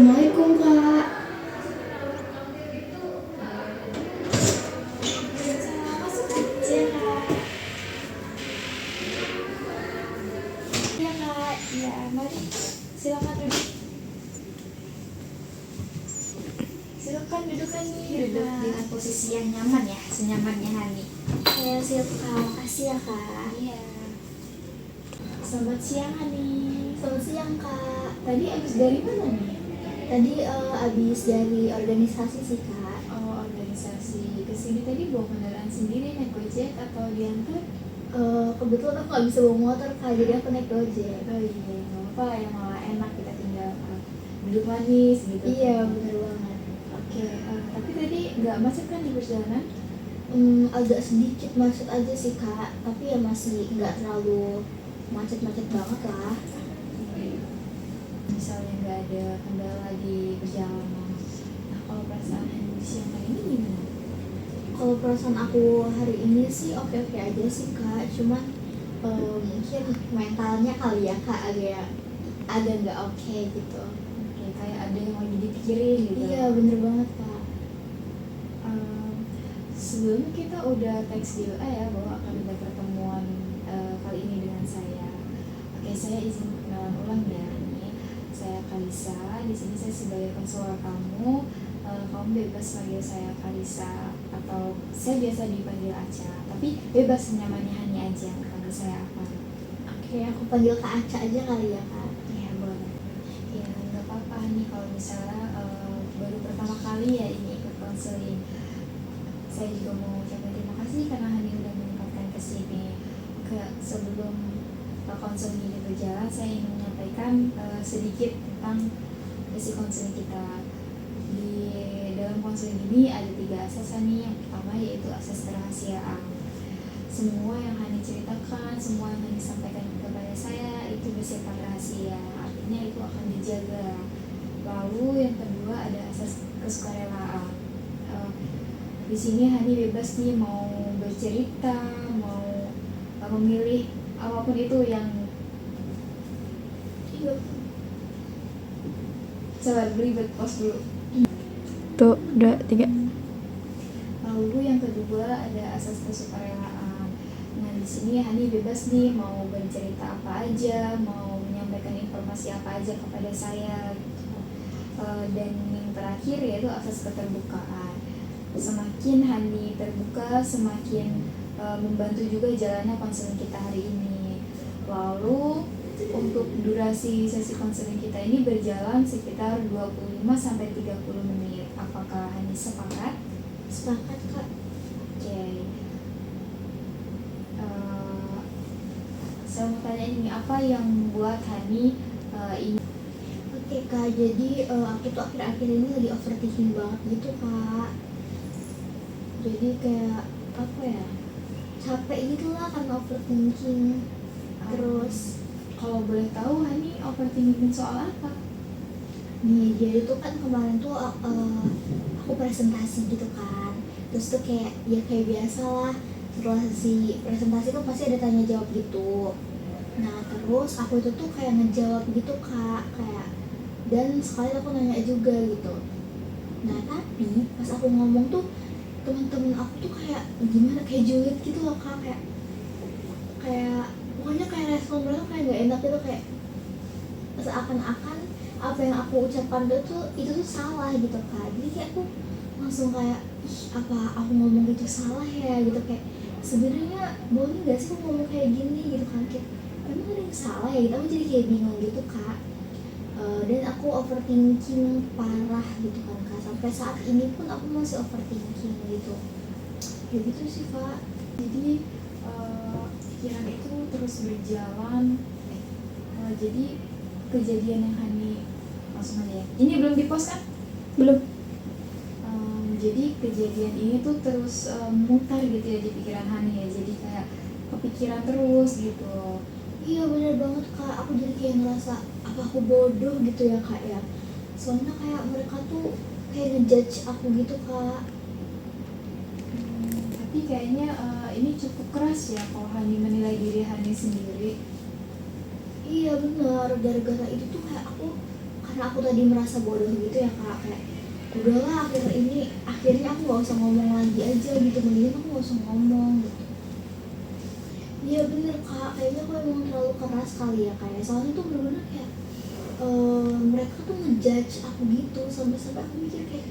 Assalamualaikum Kak. Masuk aja Kak. Iya Kak, ya mari silakan duduk. Silakan duduk nih. Duduk dengan posisi yang nyaman ya, senyamannya Hani. Ya siap Kak, makasih ya Kak. Iya. Selamat siang Hani. Selamat siang Kak. Tadi abis dari mana nih? Tadi abis dari organisasi sih Kak. Oh, organisasi. Kesini tadi bawa kendaraan sendiri, naik Gojek atau diantar? Kebetulan aku nggak bisa bawa motor Kak, jadi aku naik Gojek. Oh iya, nggak apa-apa ya, malah enak kita tinggal duduk manis gitu. Iya bener banget. Oke, tapi tadi nggak macet kan di perjalanan? Agak sedikit macet aja sih Kak, tapi ya masih nggak terlalu macet-macet banget lah. Misalnya nggak ada kendala di perjalanan. Nah, kalau perasaan di siang hari ini gimana? Kalau perasaan aku hari ini sih oke-oke aja sih Kak, cuman mungkin mentalnya kali ya Kak agak nggak oke gitu. Oke, kayak ada yang lagi dipikirin gitu. Iya bener banget Kak. Sebelumnya kita udah teks di WA ya bahwa akan ada pertemuan kali ini dengan saya. Oke, saya izin perkenalan ulang ya. Ini saya Kalisa. Di sini saya sebagai konselor kamu. Kamu bebas panggil saya Kalisa atau saya biasa dipanggil Aca. Tapi bebas senyamannya Hani aja panggil saya apa. Oke, aku panggil Kak Aca aja kali ya Kak. Ya boleh. Ya nggak apa-apa nih kalau misalnya baru pertama kali ya ini ikut konseling. Saya juga mau ucapkan terima kasih karena Hani udah menyempatkan ke sini. Sebelum konseling ini berjalan, saya ingin menyampaikan sedikit tentang isi konseling kita. Di dalam konseling ini ada 3 asas Hani. Yang pertama yaitu asas kerahasiaan. Semua yang Hani ceritakan, semua yang Hani sampaikan kepada saya itu bersifat rahasia. Artinya itu akan dijaga. Lalu yang kedua ada asas kesukarelaan. Di sini Hani bebas nih mau bercerita, mau memilih apapun itu yang sabar belibet pos dulu. Tuh, udah 3. Lalu yang kedua ada asas kesukarelaan. Nah di sini Hani bebas nih mau bercerita apa aja, mau menyampaikan informasi apa aja kepada saya. Dan yang terakhir yaitu asas keterbukaan. Semakin Hani terbuka, semakin membantu juga jalannya konseling kita hari ini. Lalu untuk durasi sesi konseling kita ini berjalan sekitar 25-30 menit. Apakah Hani sepakat? Sepakat Kak. Oke. Saya mau tanya ini, apa yang membuat Hani ini? Oke Kak, jadi aku tuh akhir-akhir ini lagi overthinking banget gitu Kak. Jadi kayak apa ya, capek gitu lah karena overthinking. Terus Kalau boleh tahu Hani overthinking soal apa? nih jadi tuh kan kemarin tuh aku presentasi gitu kan. Terus tuh kayak biasa lah, setelah si presentasi kan pasti ada tanya jawab gitu. Nah terus aku itu tuh kayak ngejawab gitu Kak, kayak dan sekali aku nanya juga gitu. Nah tapi pas aku ngomong tuh teman-teman aku tuh kayak gimana, kayak julid gitu loh Kak, kayak pokoknya kayak respon mereka kayak gak enak gitu, kayak seakan-akan apa yang aku ucapkan itu tuh salah gitu Kak. Jadi kayak aku langsung kayak ih, apa aku ngomong gitu salah ya gitu, kayak sebenarnya boleh nggak sih aku ngomong kayak gini gitu kan, kayak emang ada yang salah ya gitu. Aku jadi kayak bingung gitu Kak. Dan aku overthinking parah gitu kan Kak, sampai saat ini pun aku masih overthinking gitu ya gitu sih Kak. Jadi pikiran itu terus berjalan. Jadi kejadian yang Hani langsung aja ya. Ini belum di-post kan? Belum. Jadi kejadian ini tuh terus mutar gitu ya di pikiran Hani ya. Jadi kayak kepikiran terus gitu. Iya bener banget Kak, aku jadi kayak ngerasa apa aku bodoh gitu ya Kak ya. Soalnya kayak mereka tuh kayak ngejudge aku gitu Kak. Tapi kayaknya ini cukup keras ya kalau Hani menilai diri Hani sendiri. Iya bener, gara-gara itu tuh kayak aku karena aku tadi merasa bodoh gitu ya kak, kayak udahlah akhirnya aku gak usah ngomong lagi aja gitu, mendingan aku gak usah ngomong gitu. Iya bener kak, kayaknya aku emang terlalu keras kali ya kak ya. Soalnya tuh bener-bener kayak mereka tuh ngejudge aku gitu, sampai aku mikir kayak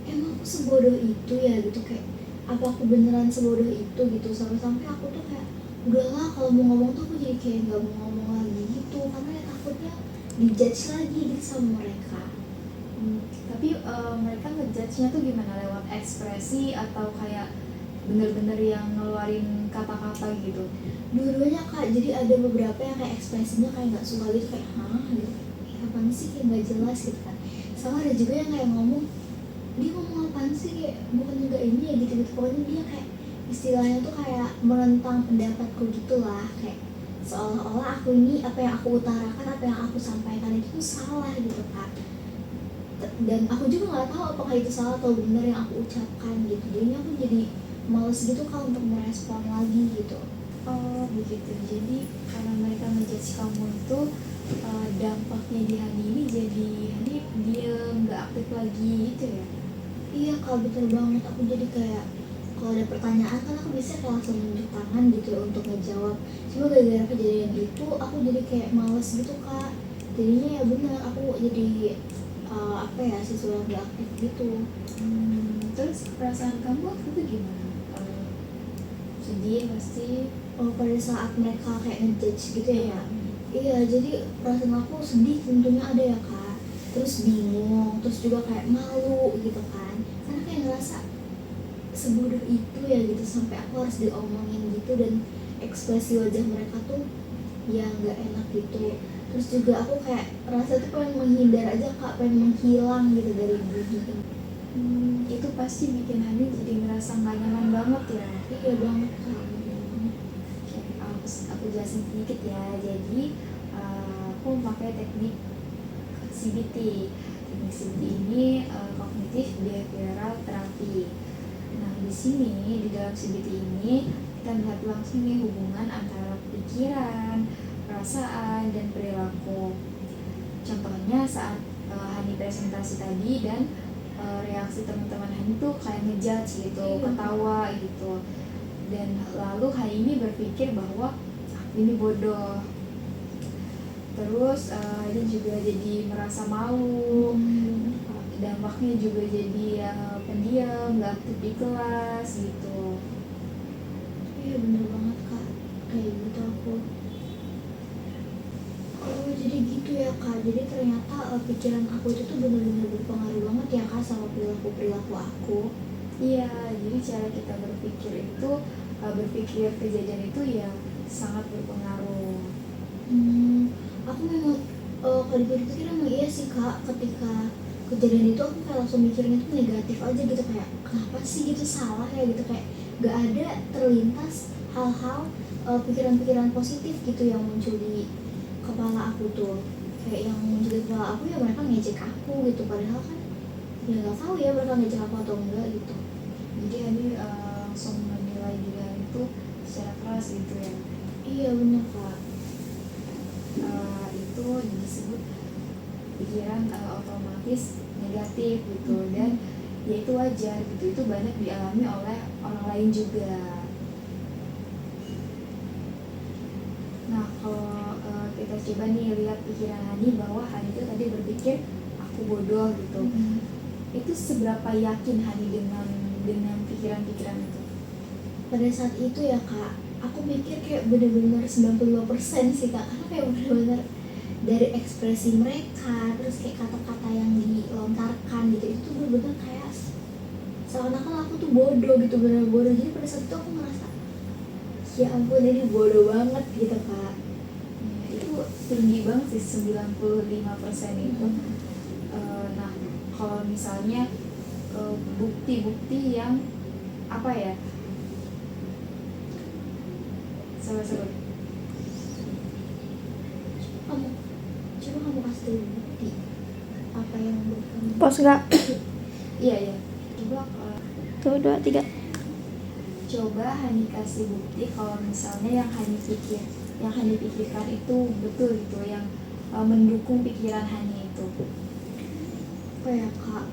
emang aku sebodoh itu ya gitu, kayak apa aku beneran sebodoh itu gitu, sampai aku tuh kayak udahlah kalau mau ngomong tuh aku jadi kayak nggak mau ngomong lagi gitu, karena ya takutnya dijudge lagi gitu sama mereka. Tapi mereka ngejudge-nya tuh gimana? Lewat ekspresi atau kayak bener-bener yang ngeluarin kata-kata gitu? Dua-duanya kak, jadi ada beberapa yang kayak ekspresinya kayak nggak suka gitu, kayak hah gitu, apaan sih, kayak nggak jelas gitu kan. Sama ada juga yang kayak ngomong, dia ngomong apaan sih, kayak bukan nggak ini ya gitu, pokoknya dia kayak istilahnya tuh kayak menentang pendapatku gitulah, kayak seolah-olah aku ini, apa yang aku utarakan, apa yang aku sampaikan itu tuh salah gitu kan. Dan aku juga nggak tahu apakah itu salah atau benar yang aku ucapkan gitu, jadinya aku jadi males gitu kan untuk merespon lagi gitu. Oh begitu, jadi karena mereka ngejudge kamu itu dampaknya di Hani ini jadi Hani diem, nggak aktif lagi gitu ya? Iya kak, betul banget, aku jadi kayak kalau ada pertanyaan kan aku bisa kayak langsung nunjuk tangan gitu ya untuk ngejawab. Cuma gara-gara kejadian itu aku jadi kayak males gitu kak, jadinya ya benar aku jadi apa ya, siswa yang gak aktif gitu. Terus perasaan kamu waktu itu gimana? Sedih pasti. Pada saat mereka kayak ngejudge gitu ya Iya. kak. Iya, jadi perasaan aku sedih tentunya ada ya kak, terus bingung, terus juga kayak malu gitu kan, karena kayak ngerasa sebodoh itu ya gitu, sampai aku harus diomongin gitu, dan ekspresi wajah mereka tuh ya nggak enak gitu. Terus juga aku kayak rasa tuh pengen menghindar aja kak, pengen menghilang gitu dari bumi ini. Itu pasti bikin Hani jadi ngerasa nggak nyaman banget ya. Iya banget kak. Oke, aku jelasin sedikit ya. Jadi aku pakai teknik CBT. Teknik CBT ini Cognitive Behavioral Therapy. Nah, di sini di dalam CBT ini kita melihat langsung nih hubungan antara pikiran, perasaan, dan perilaku. Contohnya saat Hani presentasi tadi dan reaksi teman-teman Hani tuh kayak ngejudge gitu, ketawa gitu. Dan lalu Hani ini berpikir bahwa ini bodoh. Terus dia juga jadi merasa malu. Dampaknya juga jadi pendiam, nggak aktif di kelas gitu. Iya bener banget kak, kayak gitu aku. Oh jadi gitu ya kak, jadi ternyata pikiran aku itu tuh bener-bener berpengaruh banget ya kak sama perilaku aku. Iya, jadi cara kita berpikir itu, berpikir kejadian itu ya sangat berpengaruh. Aku memang kalau dipikir-pikir emang iya sih kak, ketika kejadian itu aku kayak langsung mikirnya tuh negatif aja gitu, kayak kenapa sih gitu, salah ya gitu, kayak gak ada terlintas hal-hal pikiran-pikiran positif gitu yang muncul di kepala aku tuh. Kayak yang muncul di kepala aku ya mereka ngejek aku gitu, padahal kan ya nggak tahu ya mereka ngejek aku atau enggak gitu. Jadi Hani langsung menilai diri Hani itu secara keras gitu ya. Iya bener kak. Itu disebut pikiran otomatis negatif gitu, dan ya itu wajar gitu, itu banyak dialami oleh orang lain juga. Nah kalau kita coba nih lihat pikiran Hani, bahwa Hani itu tadi berpikir aku bodoh gitu. Itu seberapa yakin Hani dengan pikiran-pikiran itu? Pada saat itu ya kak, aku mikir kayak bener-bener 95% sih kak, karena kayak bener-bener dari ekspresi mereka, terus kayak kata-kata yang dilontarkan gitu, itu tuh bener-bener kayak seakan-akan aku tuh bodoh gitu, bener-bener bodoh. Jadi pada saat itu aku ngerasa ya ampun ini bodoh banget gitu kak. Ya, itu tinggi banget sih 95% itu. Nah kalau misalnya bukti-bukti yang apa ya, seru-seru, Coba kamu kasih tahu bukti apa yang membuat kamu Pos nggak? iya coba Tuh 2, 3. coba Hani kasih bukti kalau misalnya yang Hani pikirkan itu betul gitu, yang mendukung pikiran Hani itu. apa ya kak,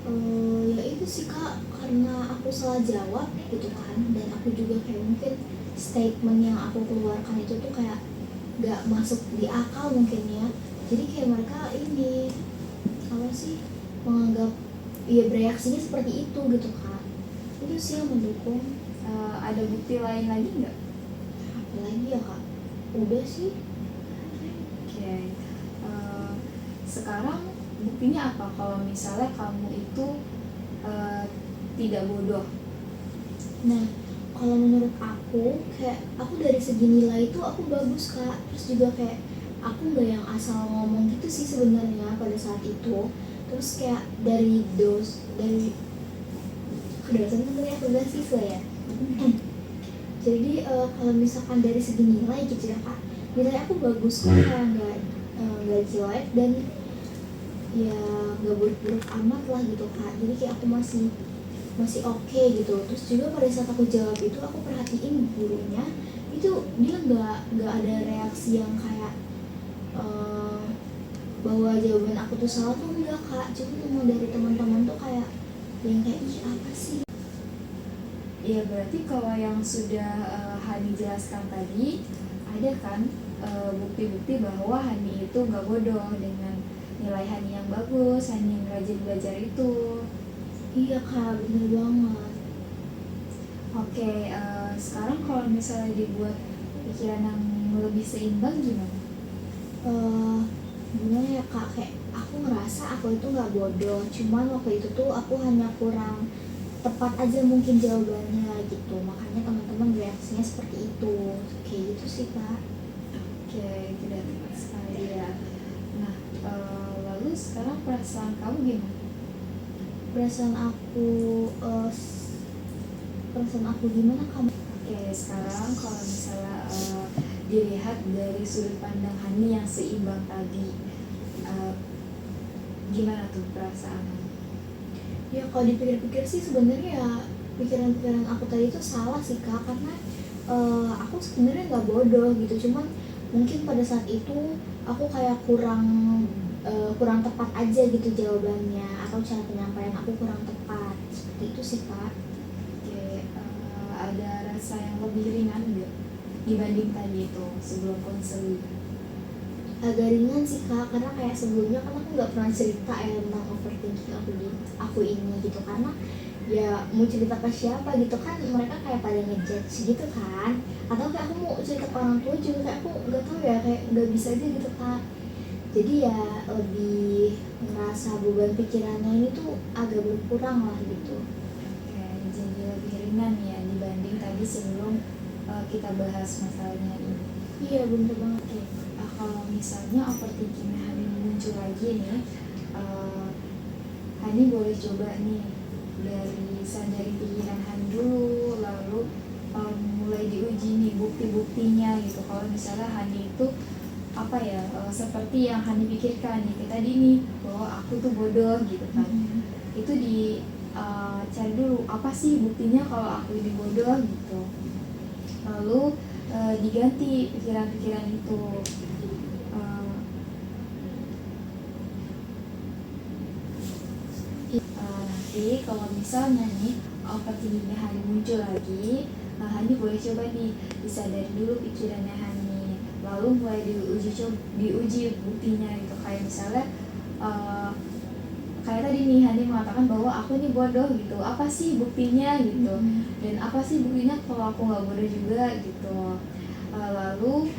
ya itu sih kak, karena aku salah jawab gitu kan, dan aku juga kayak mungkin statement yang aku keluarkan itu tuh kayak gak masuk di akal mungkin ya, jadi kayak mereka ini apa sih, menganggap ya bereaksinya seperti itu gitu kak. Itu sih yang mendukung. Ada bukti lain lagi nggak? Apalagi ya kak, udah sih. Oke. Eh, Sekarang buktinya apa kalau misalnya kamu itu eh, tidak bodoh? Nah, kalau menurut aku kayak aku dari segi nilai itu aku bagus kak. Terus juga kayak aku nggak yang asal ngomong gitu sih sebenarnya pada saat itu. Terus kayak dari kedosen kan tadi aku bilang siswa ya. Jadi kalau misalkan dari segi nilai gitu ya kak, nilai aku bagus kok, kayak nggak jelek dan ya nggak buruk-buruk amat lah gitu kak. Jadi kayak aku masih masih oke gitu. Terus juga pada saat aku jawab itu aku perhatiin gurunya itu dia nggak ada reaksi yang kayak bahwa jawaban aku tuh salah tuh enggak kak. Cuma cuma dari teman-teman tuh kayak yang kayak ih apa sih. Iya, berarti kalau yang sudah Hani jelaskan tadi, ada kan bukti-bukti bahwa Hani itu nggak bodoh dengan nilai Hani yang bagus, Hani yang rajin belajar itu. Iya kak, bener banget. Oke, sekarang kalau misalnya dibuat pikiran yang lebih seimbang gimana? eh Gimana ya kak, kayak aku ngerasa aku itu nggak bodoh, cuman waktu itu tuh aku hanya kurang tepat aja mungkin jawabannya gitu, makanya teman-teman reaksinya seperti itu, kayak gitu sih kak. Oke, tidak tepat sekali ya. Nah, lalu sekarang perasaan kamu gimana? perasaan aku eh, Perasaan aku gimana kamu? Oke, sekarang kalau misalnya dilihat dari sudut pandang Hani yang seimbang tadi, eh, gimana tuh perasaan Hani? Ya kalau dipikir-pikir sih sebenarnya ya pikiran-pikiran aku tadi itu salah sih kak, karena aku sebenarnya nggak bodoh gitu, cuman mungkin pada saat itu aku kayak kurang tepat aja gitu jawabannya, atau cara penyampaian aku kurang tepat, seperti itu sih kak. Oke, ada rasa yang lebih ringan nggak dibanding tadi itu sebelum konseling? Agak ringan sih kak, karena kayak sebelumnya kan aku nggak pernah cerita ya tentang overthinking aku ini gitu, karena ya mau cerita ke siapa gitu kan, mereka kayak pada ngejudge gitu kan, atau kayak aku mau cerita ke orang tua juga kayak aku nggak tahu ya, kayak nggak bisa aja gitu kak. Jadi ya lebih ngerasa beban pikirannya ini tuh agak berkurang lah gitu. Oke, jadi lebih ringan ya dibanding tadi sebelum kita bahas masalahnya ini. Iya bener banget ya. Kalau misalnya overthinking Hani muncul lagi nih, Hani boleh coba nih dari sadari pikiran Hani dulu, lalu mulai diuji nih bukti-buktinya gitu. Kalau misalnya Hani itu apa ya, seperti yang Hani pikirkan nih kayak tadi nih, bahwa aku tuh bodoh gitu kan. Itu di cari dulu apa sih buktinya kalau aku ini bodoh gitu. Lalu diganti pikiran-pikiran itu. Nanti kalau misalnya nih overthinkingnya Hani muncul lagi, Hani boleh coba nih disadari dulu pikirannya Hani, lalu mulai diuji buktinya gitu. Kayak misalnya kayak tadi nih Hani mengatakan bahwa aku ini bodoh gitu, apa sih buktinya gitu, dan apa sih buktinya kalau aku nggak bodoh juga gitu. Lalu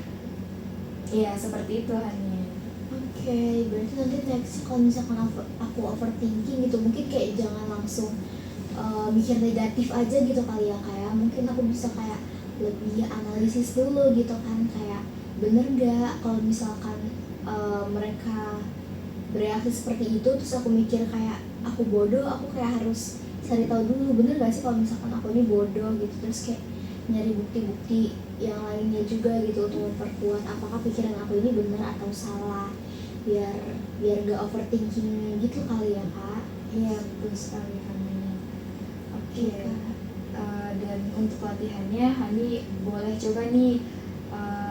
ya seperti itu Hani. Oke, berarti nanti next kalau misalkan aku overthinking gitu, mungkin kayak jangan langsung mikir negatif aja gitu kali ya, kayak mungkin aku bisa kayak lebih analisis dulu gitu kan, kayak bener gak kalau misalkan mereka bereaksi seperti itu, terus aku mikir kayak aku bodoh, aku kayak harus cari tahu dulu bener gak sih kalau misalkan aku ini bodoh gitu, terus kayak nyari bukti-bukti yang lainnya juga gitu untuk memperkuat apakah pikiran aku ini benar atau salah, biar gak overthinking gitu kali ya kak. Iya betul sekali Hani. Oke. Iya, Kak. Dan untuk latihannya Hani boleh coba nih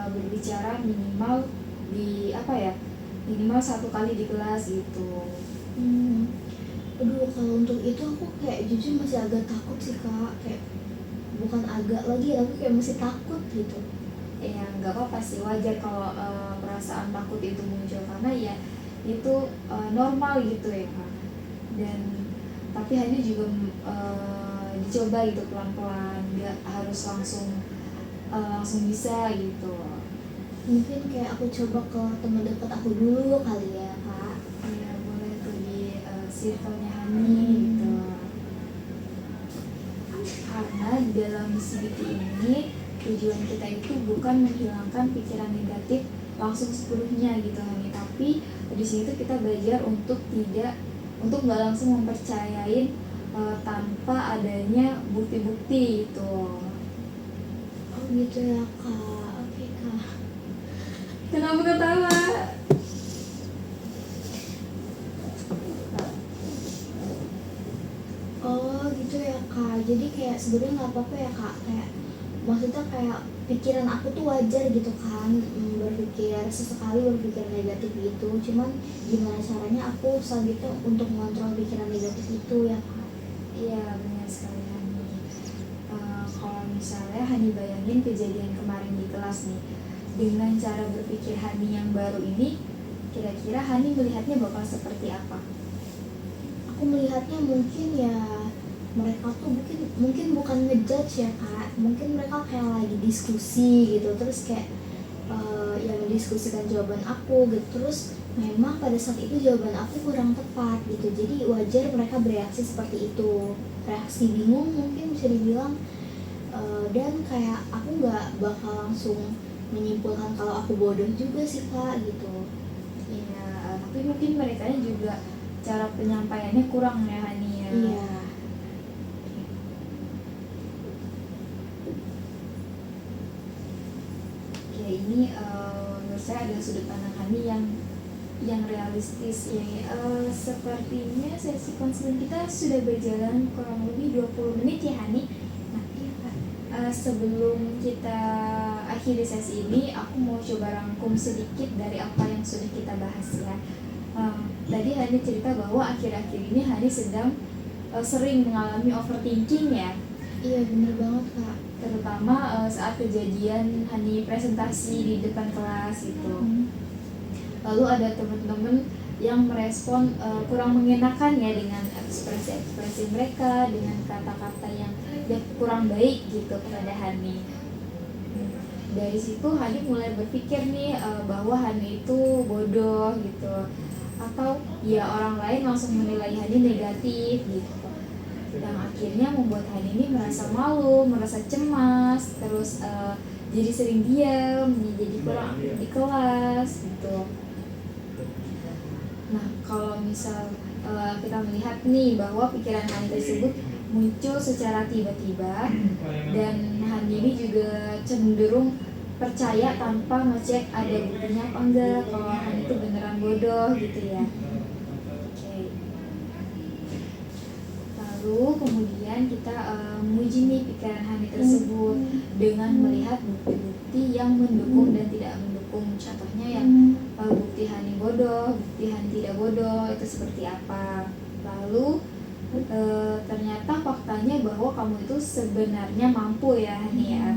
berbicara minimal di apa ya, minimal 1 kali di kelas gitu. Aduh, kalau untuk itu aku kayak jujur masih agak takut sih kak, kayak bukan agak lagi, aku kayak masih takut gitu. Ya nggak apa-apa sih, wajar kalau perasaan takut itu muncul karena ya itu normal gitu ya Kak. Dan tapi hanya juga dicoba gitu pelan-pelan, nggak harus langsung bisa gitu. Mungkin kayak aku coba ke teman dekat aku dulu kali ya kak. Ya boleh tuh di circle-nya Hani gitu. Karena di dalam CBT ini tujuan kita itu bukan menghilangkan pikiran negatif langsung sepenuhnya gitu Hani, tapi di situ kita belajar untuk nggak langsung mempercayain tanpa adanya bukti-bukti gitu. Oh gitu ya kak, oke kak. Kenapa ketawa? Oh gitu ya kak, jadi kayak sebenarnya nggak apa-apa ya kak, kayak maksudnya kayak pikiran aku tuh wajar gitu kan, berpikir sesekali berpikir negatif gitu, cuman gimana caranya aku selanjutnya untuk mengontrol pikiran negatif itu ya kak. Iya benar sekali Hani. Kalau misalnya Hani bayangin kejadian kemarin di kelas nih, dengan cara berpikir Hani yang baru ini, kira-kira Hani melihatnya bakal seperti apa? Aku melihatnya mungkin ya mereka tuh mungkin bukan ngejudge ya kak, mungkin mereka kayak lagi diskusi gitu, terus kayak yang mendiskusikan jawaban aku gitu, terus memang pada saat itu jawaban aku kurang tepat gitu, jadi wajar mereka bereaksi seperti itu, reaksi bingung mungkin bisa dibilang. Dan kayak aku nggak bakal langsung menyimpulkan kalau aku bodoh juga sih kak gitu. Iya, tapi mungkin mereka juga cara penyampaiannya kurang ya Hani ya. Iya. Oke, ini menurut saya ada sudut pandang Hani yang realistis ya. Sepertinya sesi konseling kita sudah berjalan kurang lebih 20 menit ya Hani. Nah, Iya kak. sebelum kita akhiri sesi ini, aku mau coba rangkum sedikit dari apa yang sudah kita bahas ya. Tadi Hani cerita bahwa akhir-akhir ini Hani sedang sering mengalami overthinking ya, Iya bener banget kak. terutama saat kejadian Hani presentasi di depan kelas itu. Lalu ada teman-teman yang merespon kurang mengenakan ya dengan ekspresi-ekspresi mereka, dengan kata-kata yang kurang baik gitu kepada Hani. Dari situ Hani mulai berpikir nih bahwa Hani itu bodoh gitu, atau ya orang lain langsung menilai Hani negatif gitu, yang akhirnya membuat Hani ini merasa malu, merasa cemas, terus jadi sering diam, jadi kurang aktif di kelas gitu. Nah, kalau misal kita melihat nih bahwa pikiran Hani tersebut muncul secara tiba-tiba, dan Hani ini juga cenderung percaya tanpa ngecek ada buktinya apa enggak kalau Hani itu beneran bodoh gitu ya. Oke. Lalu kemudian kita menguji nih pikiran Hani tersebut dengan melihat bukti-bukti yang mendukung dan tidak mendukung. Contohnya yang bukti Hani bodoh, bukti Hani tidak bodoh itu seperti apa. Lalu ternyata faktanya bahwa kamu itu sebenarnya mampu ya Hani ya,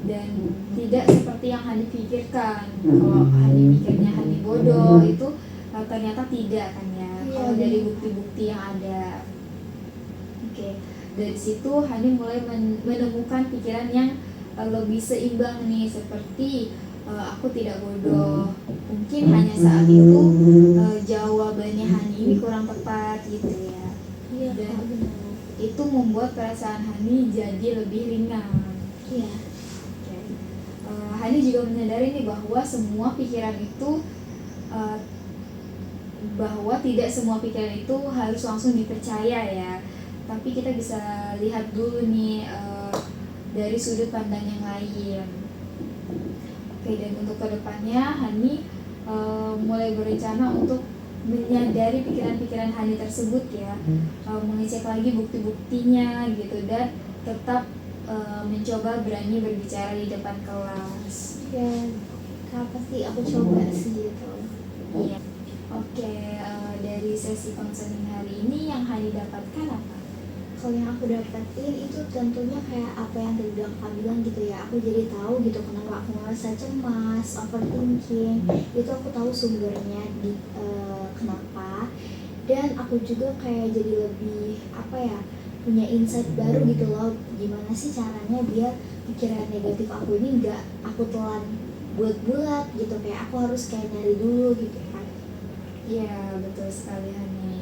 dan tidak seperti yang Hani pikirkan. Kalau Hani mikirnya Hani bodoh itu ternyata tidak kan ya, kalau dari bukti-bukti yang ada. Oke, dari situ Hani mulai menemukan pikiran yang lebih seimbang nih, seperti aku tidak bodoh. Mungkin hanya saat itu jawabannya Hani ini kurang tepat gitu ya. Iya Dan kak, benar. itu membuat perasaan Hani jadi lebih ringan. Iya. Oke. Hani juga menyadari nih bahwa bahwa tidak semua pikiran itu harus langsung dipercaya ya, tapi kita bisa lihat dulu nih dari sudut pandang yang lain. Oke, dan untuk kedepannya Hani mulai berencana untuk menyadari pikiran-pikiran Hani tersebut ya, mengecek lagi bukti-buktinya gitu, dan tetap mencoba berani berbicara di depan kelas. Ya kak, pasti aku coba sih gitu. Iya. Oke, dari sesi konseling hari ini yang Hani dapatkan apa? Kalau yang aku dapetin itu tentunya kayak apa yang tadi Kak bilang gitu ya. Aku jadi tahu gitu kenapa aku merasa cemas, overthinking. Itu aku tahu sumbernya kenapa. Dan aku juga kayak jadi lebih apa ya, punya insight baru gitu loh. Gimana sih caranya biar pikiran negatif aku ini nggak aku telan bulat-bulat gitu, kayak aku harus kayak nyari dulu gitu kan. Iya, betul sekali Hani.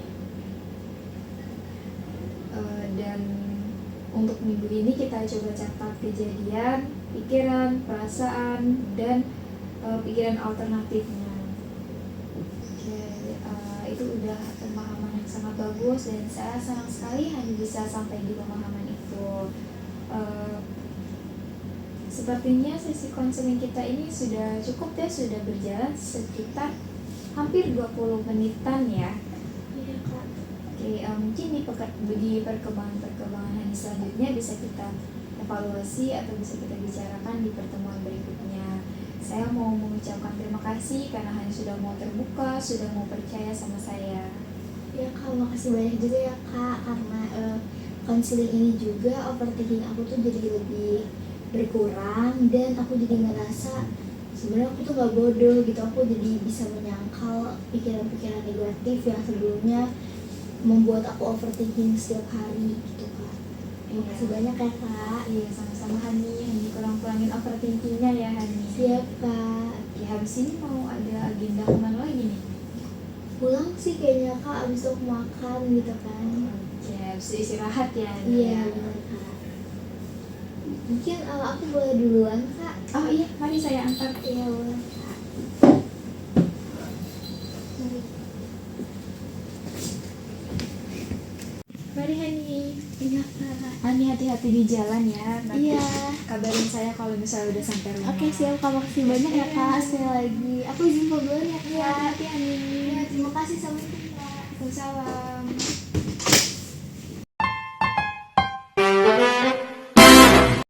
Dan untuk minggu ini kita coba catat kejadian, pikiran, perasaan, dan pikiran alternatifnya. Oke, itu udah pemahaman yang sangat bagus dan saya senang sekali hanya bisa sampai di pemahaman itu. Sepertinya sesi konseling kita ini sudah cukup ya, sudah berjalan sekitar hampir 20 menitan ya. Iya Kak. Oke, mungkin di perkembangan Hani selanjutnya bisa kita evaluasi atau bisa kita bicarakan di pertemuan berikutnya. Saya mau mengucapkan terima kasih karena Hani sudah mau terbuka, sudah mau percaya sama saya. Ya Kak, makasih banyak juga ya Kak, karena konseling ini juga overthinking aku tuh jadi lebih berkurang dan aku jadi ngerasa sebenarnya aku tuh gak bodoh gitu. Aku jadi bisa menyangkal pikiran-pikiran negatif yang sebelumnya membuat aku overthinking setiap hari gitu Kak. Makasih banyak ya Kak. Iya, sama-sama Hani kurang-kurangin overthinkingnya ya Hani. Siap Kak. Oke, habis ini mau ada agenda kemana lagi nih? Pulang sih kayaknya Kak, abis itu aku makan gitu kan. Oke, habis itu istirahat ya Hani. Iya benar Kak. Mungkin aku boleh duluan Kak. Oh iya, mari saya antar. Iya boleh Kak. Mari. Mari Hani. Iya Kak. Hani hati-hati di jalan ya. Nanti Iya. kabarin saya kalau misalnya udah sampai rumah. Oke siap Kak, makasih banyak ya Kak sekali lagi. Aku izin duluan ya Kak. Iya, hati-hati Hani. Ya, terima kasih, sampai jumpa. Waalaikumsalam.